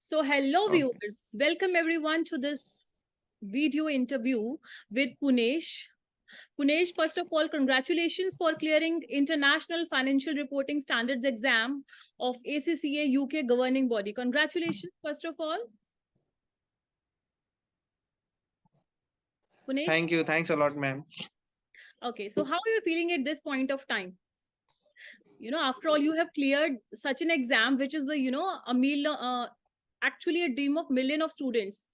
So, hello Okay. viewers. Welcome everyone to this video interview with Punesh. Punesh, first of all, congratulations for clearing International Financial Reporting Standards exam of ACCA UK governing body. Congratulations, first of all. Punesh, Thank you. Thanks a lot, ma'am. okay, so how are you feeling at this point of time? After all, you have cleared such an exam, which is actually a dream of million of students,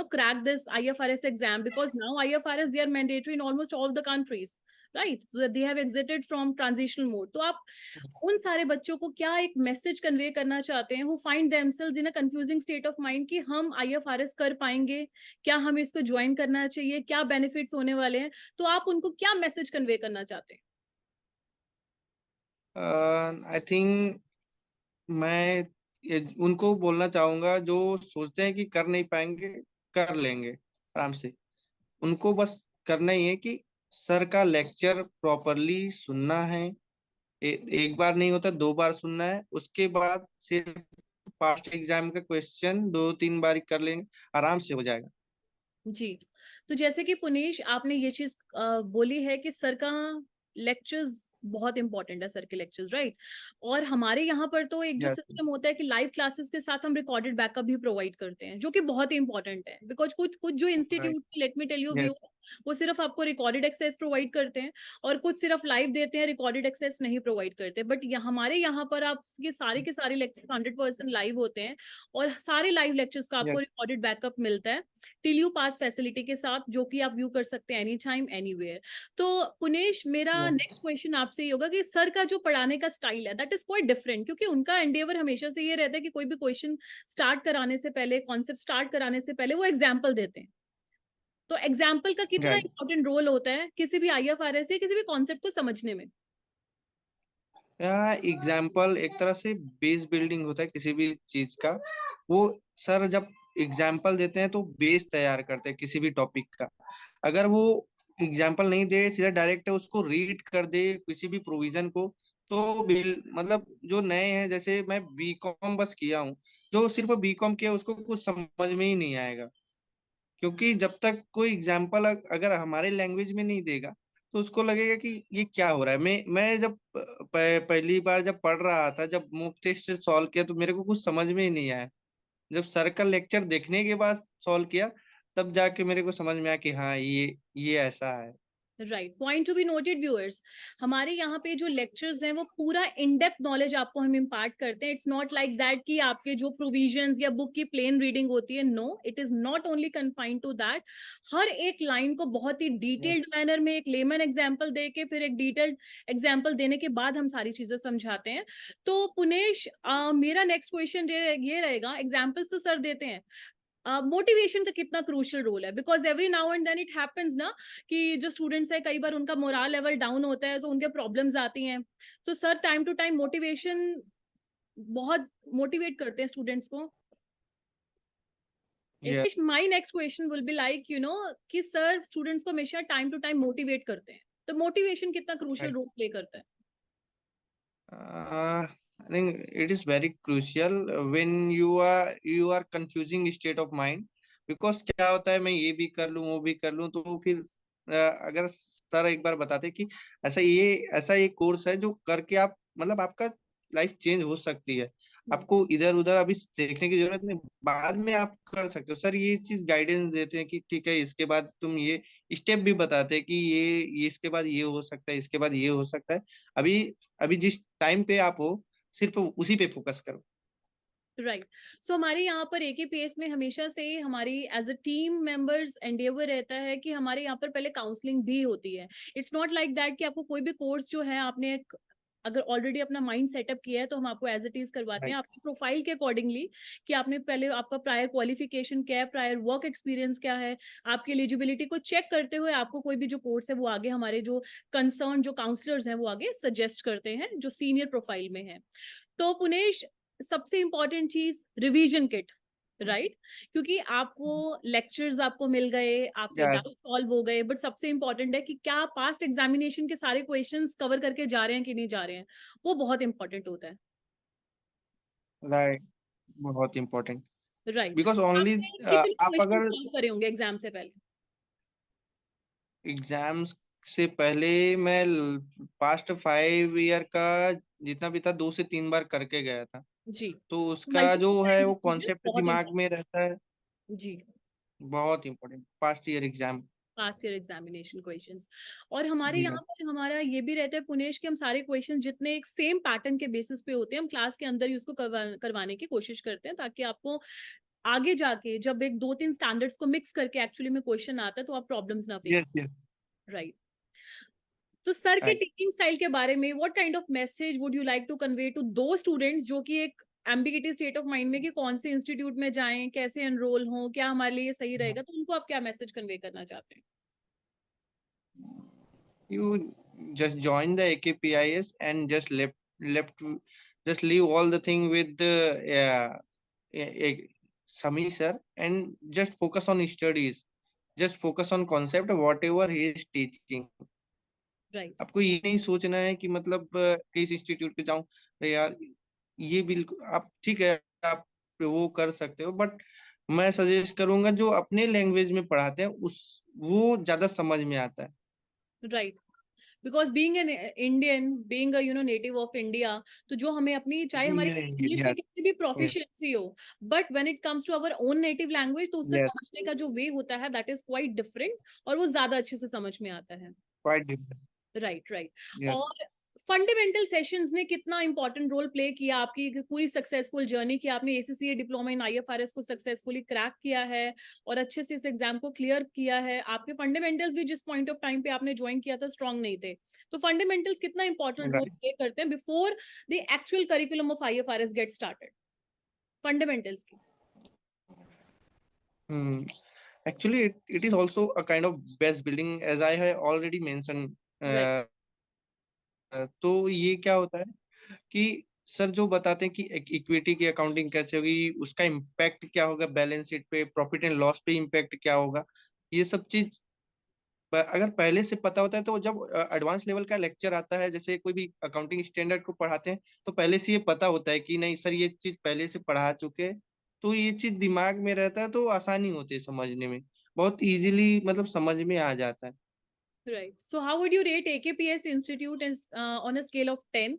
crack this IFRS exam, because now IFRS, they are mandatory in almost all the countries, right? So that they have exited from transitional mode. तो आप उन सारे बच्चों को क्या एक message convey करना चाहते हैं who find themselves in a confusing state of mind कि हम IFRS कर पाएंगे, क्या हमें इसको ज्वाइन करना चाहिए, क्या बेनिफिट्स होने वाले हैं, तो आप उनको क्या मैसेज कन्वे करना चाहते हैं? आई थिंक मैं उनको बोलना चाहूंगा जो सोचते हैं कि कर नहीं पाएंगे, कर लेंगे आराम से। उनको बस करना ही है कि सर का लेक्चर प्रॉपरली सुनना है। एक बार नहीं होता, 2 बार सुनना है। उसके बाद सिर्फ पास्ट एग्जाम का क्वेश्चन 2-3 बार ही कर लेंगे, आराम से हो जाएगा। जी, तो जैसे कि पुनीश आपने ये चीज बोली है कि सर का लेक्चर्स बहुत इंपॉर्टेंट है, सर के लेक्चर्स, राइट? और हमारे यहाँ पर तो एक जो यस। सिस्टम होता है कि लाइव क्लासेस के साथ हम रिकॉर्डेड बैकअप भी प्रोवाइड करते हैं, जो कि बहुत ही इंपॉर्टेंट है, बिकॉज कुछ कुछ जो right. Institute, let me tell you yes. View, वो सिर्फ आपको रिकॉर्डेड एक्सेस प्रोवाइड करते हैं, और कुछ सिर्फ लाइव देते हैं, रिकॉर्डेड एक्सेस नहीं प्रोवाइड करते। बट हमारे यहाँ पर आपके सारे के सारे लेक्चर 100% लाइव होते हैं, और सारे लाइव लेक्चर्स का आपको यस। रिकॉर्डेड बैकअप मिलता है टिल यू पास फैसिलिटी के साथ, जो कि आप व्यू कर सकते हैं एनी टाइम एनीवेयर। तो पुनेश, मेरा नेक्स्ट क्वेश्चन आपसे ये होगा कि सर का जो पढ़ाने का स्टाइल है दैट इज क्वाइट डिफरेंट, क्योंकि उनका एंडेवर हमेशा से ये रहता है कि कोई भी क्वेश्चन स्टार्ट कराने से पहले, कॉन्सेप्ट स्टार्ट कराने से पहले वो एग्जाम्पल देते हैं। तो एग्जाम्पल का कितना राइट। इंपॉर्टेंट रोल होता है किसी भी IFRS या किसी भी कॉन्सेप्ट को समझने में? एग्जाम्पल एक तरह से बेस बिल्डिंग होता है किसी भी चीज का। वो सर जब एग्जाम्पल देते हैं तो बेस तैयार करते हैं किसी भी टॉपिक का। अगर वो एग्जाम्पल नहीं दे, सीधा डायरेक्ट उसको रीड कर दे किसी भी प्रोविजन को, तो मतलब जो नए हैं, जैसे मैं बीकॉम बस किया हूँ, जो सिर्फ बीकॉम किया उसको कुछ समझ में ही नहीं आएगा। क्योंकि जब तक कोई एग्जाम्पल अगर हमारे लैंग्वेज में नहीं देगा तो उसको लगेगा कि ये क्या हो रहा है। मैं जब पहली बार जब पढ़ रहा था, जब मॉक टेस्ट सॉल्व किया, तो मेरे को कुछ समझ में ही नहीं आया। जब सर का लेक्चर देखने के बाद सॉल्व किया, तब जाके मेरे को समझ में आया कि हाँ, ये ऐसा है। Right, point to be noted viewers. हमारे यहाँ पे जो लेक्चर्स हैं वो पूरा इन डेप्थ नॉलेज आपको हम इम्पार्ट करते हैं। इट्स नॉट लाइक दैट कि आपके जो प्रोविजंस या बुक की प्लेन रीडिंग होती है, no, it is not only confined to that. हर एक लाइन को बहुत ही यस। डिटेल्ड मैनर में एक लेमन एग्जाम्पल दे के, फिर एक डिटेल्ड एग्जाम्पल देने के बाद हम सारी चीजें समझाते हैं। तो पुनेश, मेरा नेक्स्ट क्वेश्चन ये रहेगा, एग्जाम्पल्स तो सर देते हैं, मोटिवेशन का कितना क्रूशियल रोल है? Because every now and then it happens ना कि जो स्टूडेंट्स है, कई बार उनका मोरल लेवल डाउन होता है, तो उनके प्रॉब्लम्स आती हैं। तो sir time to time motivation बहुत मोटिवेट करते हैं स्टूडेंट्स को। Yes. My next question will be like कि सर स्टूडेंट्स को हमेशा टाइम टू टाइम मोटिवेट करते हैं, तो मोटिवेशन कितना क्रूशियल रोल प्ले करता है? I think it is very crucial when you are confusing state of mind, because क्या होता है, मैं ये भी कर लूं वो भी कर लूं, तो फिर अगर सर एक बार बताते कि ऐसा ये कोर्स है जो करके आप मतलब आपका लाइफ चेंज हो सकती है। आपको इधर उधर अभी देखने की जरूरत नहीं, बाद में आप कर सकते हो। सर ये चीज गाइडेंस देते हैं कि ठीक है, इसके बाद तुम ये स्टेप भी बताते हैं कि ये इसके बाद ये हो सकता है, इसके बाद ये हो सकता है। अभी अभी जिस टाइम पे आप हो, सिर्फ उसी पे फोकस करो। राइट, सो हमारे यहाँ पर AKPS में हमेशा से हमारी as a team members endeavour रहता है कि हमारे यहाँ पर पहले काउंसलिंग भी होती है। इट्स नॉट लाइक दैट कि आपको कोई भी कोर्स जो है, आपने अगर ऑलरेडी अपना माइंड सेटअप किया है तो हम आपको एज इट इज करवाते हैं राइट। आपकी प्रोफाइल के अकॉर्डिंगली, कि आपने पहले आपका प्रायर क्वालिफिकेशन क्या है, प्रायर वर्क एक्सपीरियंस क्या है, आपकी एलिजिबिलिटी को चेक करते हुए आपको कोई भी जो कोर्स है वो आगे हमारे जो कंसर्न जो काउंसलर्स हैं वो आगे सजेस्ट करते हैं, जो सीनियर प्रोफाइल में है। तो पुनेश, सबसे इंपॉर्टेंट चीज रिवीजन किट, राइट? क्योंकि आपको लेक्चर्स आपको मिल गए, आपके यस। डाउट सॉल्व हो गए, बट सबसे इंपॉर्टेंट है कि क्या पास्ट एग्जामिनेशन के सारे क्वेश्चंस कवर करके जा रहे हैं कि नहीं जा रहे हैं, वो बहुत इंपॉर्टेंट होता है। राइट। बहुत इम्पोर्टेंट। राइट। बिकॉज ओनली आपने कितने आप क्वेश्चन अगर सॉल्व करे होंगे एग्जाम से पहले? एग्जाम्स से पहले मैं पास्ट 5 ईयर का जितना भी था 2 से 3 बार करके गया था, जी। तो उसका जो मल्टीपल है टाइम वो कीजिए, कॉन्सेप्ट बहुत दिमाग में इंपॉर्टेंट। रहता है। जी। बहुत important past year exam. Past year examination questions. और हमारे जी यहाँ मैम। पर हमारा ये भी रहता है पुनेश के, हम सारे क्वेश्चन जितने एक सेम पैटर्न के बेसिस पे होते हैं, हम क्लास के अंदर ही उसको करवाने की कोशिश करते हैं, ताकि आपको आगे जाके जब एक दो तीन स्टैंडर्ड्स को मिक्स करके एक्चुअली में क्वेश्चन आता है तो आप प्रॉब्लम्स ना फेस। Yes yes. राइट। तो सर के टीचिंग स्टाइल के बारे में what kind of message would you like to convey to the students जो कि एक एम्बिगिटी स्टेट ऑफ माइंड में कि कौन से इंस्टीट्यूट में जाएं, कैसे एनरोल हों, क्या हमारे लिए सही रहेगा, तो उनको आप क्या मैसेज कन्वे करना चाहते हैं? You just join the AKPIS and left just leave all the thing with the Sami sir and just focus on studies. Just focus on concept whatever he is teaching. Right. आपको ये नहीं सोचना है कि मतलब किस इंस्टीट्यूट पे जाऊं। अरे यार ये बिल्कुल आप ठीक है, आप वो कर सकते हो, बट मैं सजेस्ट करूंगा जो अपने लैंग्वेज में पढ़ाते हैं उस वो ज्यादा समझ में आता है। Right. Because being an Indian, being a native of India, तो जो हमें अपनी, चाहे हमारी इंग्लिश में यस कितनी भी यस प्रोफिशिएंसी हो, but when it comes to our own native language तो उसका यस समझने का जो वे होता है दैट इज क्वाइट डिफरेंट, और वो ज्यादा अच्छे से समझ में आता है। Quite different. Right. Right. Yes. और फंडामेंटल सेशंस ने कितना इंपॉर्टेंट रोल प्ले किया आपकी पूरी सक्सेसफुल जर्नी की? आपने एसीसीए डिप्लोमा इन आईएफआरएस को सक्सेसफुली क्रैक किया है और अच्छे से इस एग्जाम को क्लियर किया है। आपके फंडामेंटल्स भी जिस पॉइंट ऑफ टाइम पे आपने ज्वाइन किया था स्ट्रांग नहीं थे, तो फंडामेंटल्स कितना इंपॉर्टेंट रोल राइट। प्ले करते हैं before the actual curriculum of IFRS get started? Fundamentals की। Actually, it is also a kind of base building, as I have already mentioned. Right. तो ये क्या होता है कि सर जो बताते हैं कि इक्विटी की अकाउंटिंग कैसे होगी, उसका इम्पैक्ट क्या होगा बैलेंस शीट पे, प्रॉफिट एंड लॉस पे इम्पैक्ट क्या होगा, ये सब चीज अगर पहले से पता होता है तो जब एडवांस लेवल का लेक्चर आता है, जैसे कोई भी अकाउंटिंग स्टैंडर्ड को पढ़ाते हैं, तो पहले से ये पता होता है कि नहीं सर ये चीज पहले से पढ़ा चुके हैं, तो ये चीज दिमाग में रहता है तो आसानी होती है समझने में, बहुत इजीली मतलब समझ में आ जाता है। Right. So how would you rate AKPS institute on a scale of 10?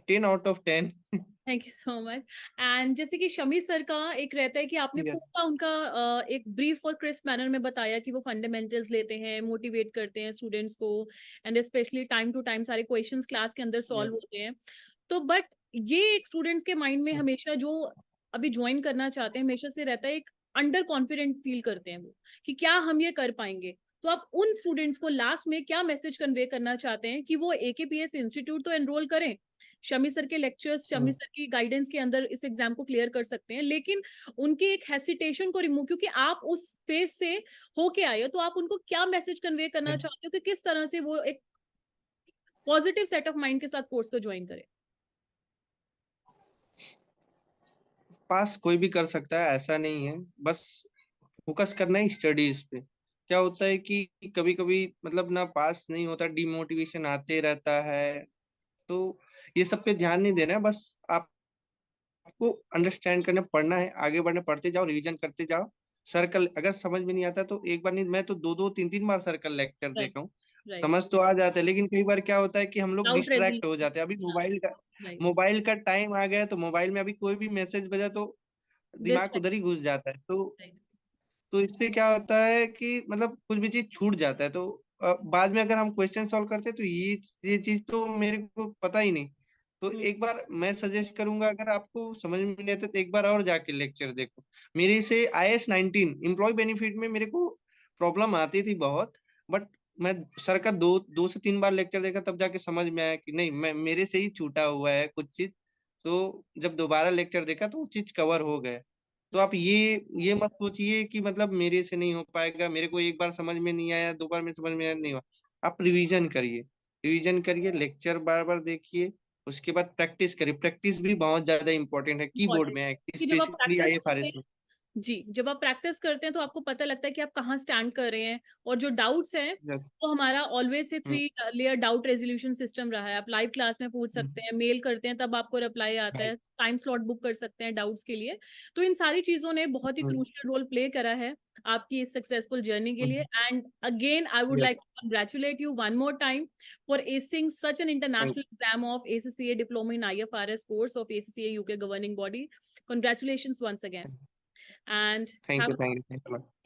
10 out of 10। Thank you so much. And जैसे कि शमी सर का एक रहता है कि आपने यस पूरा उनका एक ब्रीफ और क्रिस्प मैनर में बताया कि वो फंडामेंटल्स लेते हैं, मोटिवेट करते हैं स्टूडेंट्स को, and specially time to time सारे क्वेश्चंस क्लास के अंदर सॉल्व यस होते हैं। तो बट ये एक स्टूडेंट्स के माइंड में हमेशा जो अभी ज्वाइन करना चाहते हैं हमेशा से रहता है, एक अंडर कॉन्फिडेंट फील करते हैं वो कि क्या हम ये कर पाएंगे। तो आप उन स्टूडेंट्स को लास्ट में क्या मैसेज कन्वे करना चाहते हैं कि वो एकेपीएस इंस्टीट्यूट तो एनरोल करें, शमी सर के लेक्चर्स, शमी सर की गाइडेंस के अंदर इस एग्जाम को क्लियर कर सकते हैं, लेकिन उनके एक हेसिटेशन को रिमूव, क्योंकि आप उस फेज से होके आए हो, तो आप उनको क्या मैसेज कन्वे करना चाहते हो कि किस तरह से वो एक पॉजिटिव सेट ऑफ माइंड के साथ कोर्स को ज्वाइन करें? पास कोई भी कर सकता है ऐसा नहीं है, बस फोकस करना है स्टडीज पे। क्या होता है कि कभी कभी मतलब ना पास नहीं होता, डिमोटिवेशन आते रहता है, तो ये सब पे ध्यान नहीं देना है, बस आपको अंडरस्टैंड करना, पढ़ना है, आगे बढ़ना, पढ़ते जाओ, रिवीजन करते जाओ। सर्कल अगर समझ में नहीं आता तो एक बार नहीं, मैं तो दो दो तीन तीन बार सर्कल लेक्चर राइट। देखा हूँ, राइट। समझ तो आ जाता है, लेकिन कई बार क्या होता है कि हम लोग डाउट डिस्ट्रैक्ट हो रेजोल्यूशन। जाते हैं। अभी राइट। मोबाइल का टाइम आ गया है, तो मोबाइल में अभी कोई भी मैसेज बजा तो दिमाग डिस्ट्रैक्ट। उधर ही घुस जाता है, राइट। तो इससे क्या होता है कि मतलब कुछ भी चीज छूट जाता है, तो बाद में अगर हम क्वेश्चन सॉल्व करते हैं तो ये चीज तो मेरे को पता ही नहीं। तो एक बार मैं सजेस्ट करूंगा, अगर आपको समझ में नहीं आता तो एक बार और जाके लेक्चर देखो। मेरे से IAS 19 एम्प्लॉय बेनिफिट में मेरे को प्रॉब्लम आती थी बहुत, बट मैं सर का दो दो से तीन बार लेक्चर देखा, तब जाके समझ में आया कि नहीं, मैं मेरे से ही छूटा हुआ है कुछ चीज। तो जब दोबारा लेक्चर देखा तो वो चीज कवर हो गए। तो आप ये मत सोचिए कि मतलब मेरे से नहीं हो पाएगा, मेरे को एक बार समझ में नहीं आया, दो बार में समझ में आया, नहीं हुआ। आप रिवीजन करिए, रिवीजन करिए, लेक्चर बार बार देखिए, उसके बाद प्रैक्टिस करिए। प्रैक्टिस भी बहुत ज्यादा इंपॉर्टेंट है कीबोर्ड इम्पोर्टेंट में, कि जब आप स्पेशली प्रैक्टिस करते IFRS हैं में। जी, जब आप प्रैक्टिस करते हैं तो आपको पता लगता है कि आप कहाँ स्टैंड कर रहे हैं, और जो डाउट्स हैं यस। वो हमारा ऑलवेज से हुँ, 3 लेयर डाउट रेज़ोल्यूशन सिस्टम रहा है। आप लाइव क्लास में पूछ हुँ, सकते हैं, मेल करते हैं तब आपको रिप्लाई आता राइट। है, टाइम स्लॉट बुक कर सकते हैं डाउट्स के लिए। तो इन सारी चीज़ों ने बहुत ही हुँ, क्रूशियल रोल प्ले करा है आपकी इस सक्सेसफुल जर्नी के हुँ, लिए। And again I would yes, like to congratulate you one more time for acing such an thank international exam of ACCA diploma in IFRS course of ACCA UK governing body. Congratulations once again, and thank have you, thank you, thank you.